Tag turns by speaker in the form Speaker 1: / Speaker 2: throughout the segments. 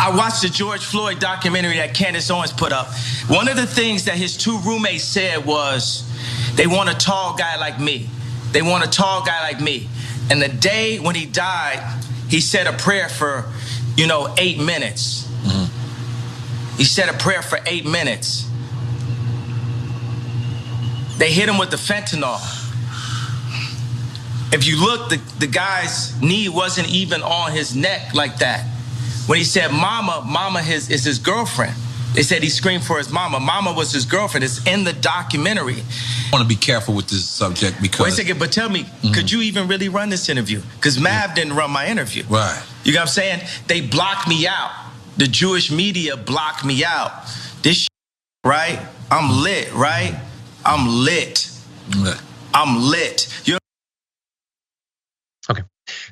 Speaker 1: I watched the George Floyd documentary that Candace Owens put up. One of the things that his two roommates said was, they want a tall guy like me. They want a tall guy like me. And the day when he died, he said a prayer for, 8 minutes. Mm-hmm. He said a prayer for 8 minutes. They hit him with the fentanyl. If you look, the guy's knee wasn't even on his neck like that. When he said mama is his girlfriend. They said he screamed for his mama. Mama was his girlfriend. It's in the documentary.
Speaker 2: I want to be careful with this subject because...
Speaker 1: Wait a second, but tell me, could you even really run this interview? Because Mav didn't run my interview.
Speaker 2: Right.
Speaker 1: You know what I'm saying? They blocked me out. The Jewish media blocked me out. This right? I'm lit, right? I'm lit. I'm lit.
Speaker 3: Okay.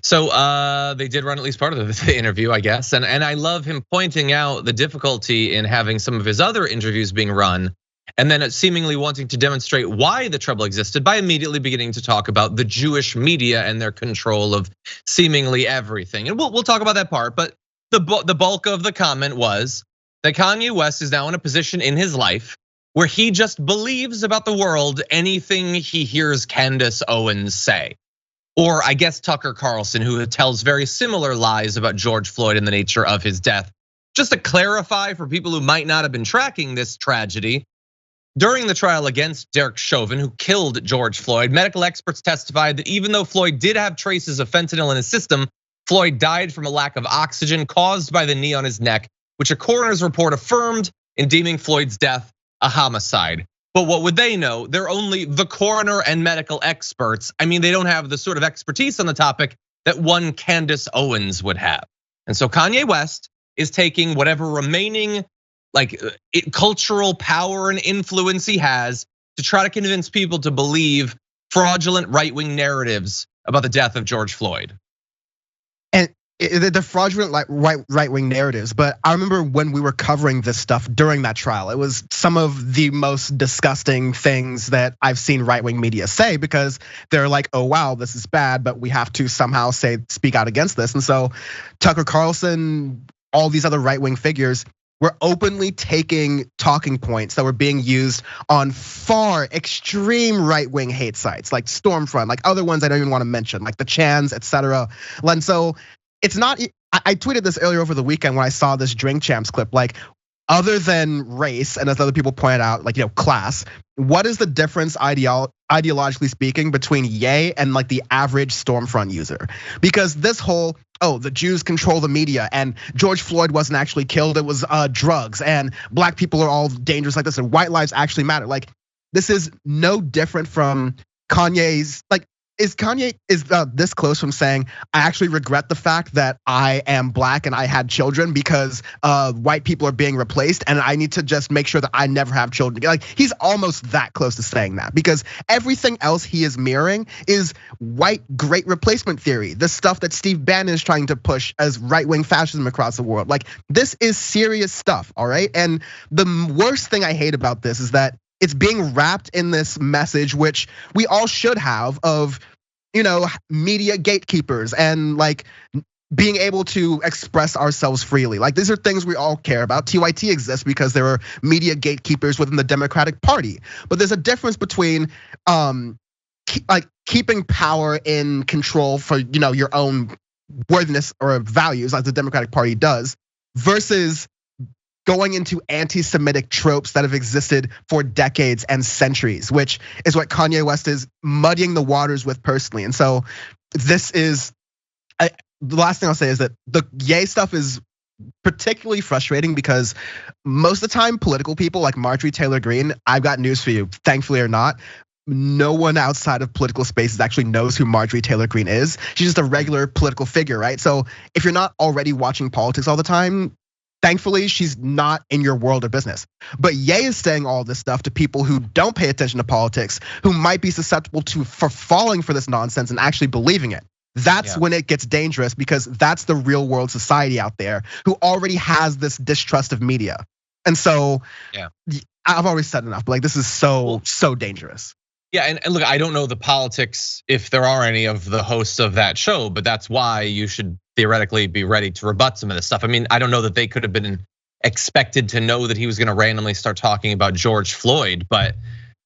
Speaker 3: So they did run at least part of the interview, I guess. And I love him pointing out the difficulty in having some of his other interviews being run, and then seemingly wanting to demonstrate why the trouble existed by immediately beginning to talk about the Jewish media and their control of seemingly everything. And we'll talk about that part, but the bulk of the comment was that Kanye West is now in a position in his life where he just believes about the world anything he hears Candace Owens say. Or I guess Tucker Carlson, who tells very similar lies about George Floyd and the nature of his death. Just to clarify for people who might not have been tracking this tragedy, during the trial against Derek Chauvin, who killed George Floyd, medical experts testified that even though Floyd did have traces of fentanyl in his system, Floyd died from a lack of oxygen caused by the knee on his neck, which a coroner's report affirmed in deeming Floyd's death a homicide. But what would they know? They're only the coroner and medical experts. I mean, they don't have the sort of expertise on the topic that one Candace Owens would have. And so Kanye West is taking whatever remaining cultural power and influence he has to try to convince people to believe fraudulent right-wing narratives about the death of George Floyd.
Speaker 4: And the fraudulent right-wing narratives, but I remember when we were covering this stuff during that trial, it was some of the most disgusting things that I've seen right-wing media say, because they're like, oh wow, this is bad, but we have to somehow speak out against this. And so Tucker Carlson, all these other right-wing figures were openly taking talking points that were being used on far extreme right-wing hate sites like Stormfront, like other ones I don't even want to mention, like the Chans, etc. And so it's not, I tweeted this earlier over the weekend when I saw this Drink Champs clip, like other than race, and as other people pointed out, like, class, what is the difference ideologically speaking between Ye and like the average Stormfront user? Because this whole, the Jews control the media and George Floyd wasn't actually killed, it was drugs, and black people are all dangerous like this, and white lives actually matter. Like, this is no different from Kanye's, like, is Kanye this close from saying, I actually regret the fact that I am black and I had children because white people are being replaced and I need to just make sure that I never have children. Like, he's almost that close to saying that, because everything else he is mirroring is white great replacement theory, the stuff that Steve Bannon is trying to push as right-wing fascism across the world. Like, this is serious stuff, all right? And the worst thing I hate about this is that it's being wrapped in this message, which we all should have, of, media gatekeepers and like being able to express ourselves freely. Like, these are things we all care about. TYT exists because there are media gatekeepers within the Democratic Party. But there's a difference between keeping power in control for your own worthiness or values, like the Democratic Party does, versus going into anti-Semitic tropes that have existed for decades and centuries, which is what Kanye West is muddying the waters with personally. And so this is, the last thing I'll say is that the Ye stuff is particularly frustrating because most of the time political people like Marjorie Taylor Greene, I've got news for you, thankfully or not, no one outside of political spaces actually knows who Marjorie Taylor Greene is. She's just a regular political figure, right? So if you're not already watching politics all the time, thankfully, she's not in your world of business. But Ye is saying all this stuff to people who don't pay attention to politics, who might be susceptible for falling for this nonsense and actually believing it. That's when it gets dangerous, because that's the real world society out there who already has this distrust of media. And so I've already said enough, but like, this is so dangerous.
Speaker 3: Yeah, and look, I don't know the politics, if there are any, of the hosts of that show, but that's why you should theoretically be ready to rebut some of this stuff. I mean, I don't know that they could have been expected to know that he was gonna randomly start talking about George Floyd, but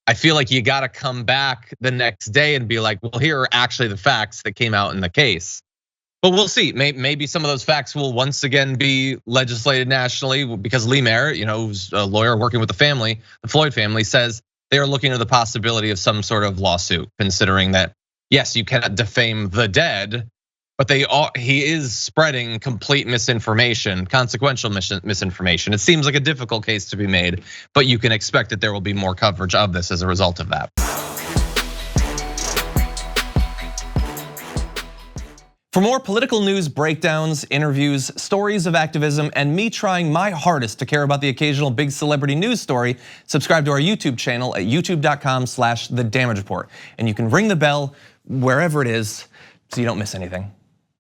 Speaker 3: I feel like you gotta come back the next day and be like, well, here are actually the facts that came out in the case. But we'll see, maybe some of those facts will once again be legislated nationally because Lee Merritt, who's a lawyer working with the Floyd family, says they are looking at the possibility of some sort of lawsuit, considering that, yes, you cannot defame the dead, but he is spreading complete misinformation, consequential misinformation. It seems like a difficult case to be made, but you can expect that there will be more coverage of this as a result of that.
Speaker 5: For more political news breakdowns, interviews, stories of activism, and me trying my hardest to care about the occasional big celebrity news story, subscribe to our YouTube channel at youtube.com/The Damage Report. And you can ring the bell wherever it is so you don't miss anything.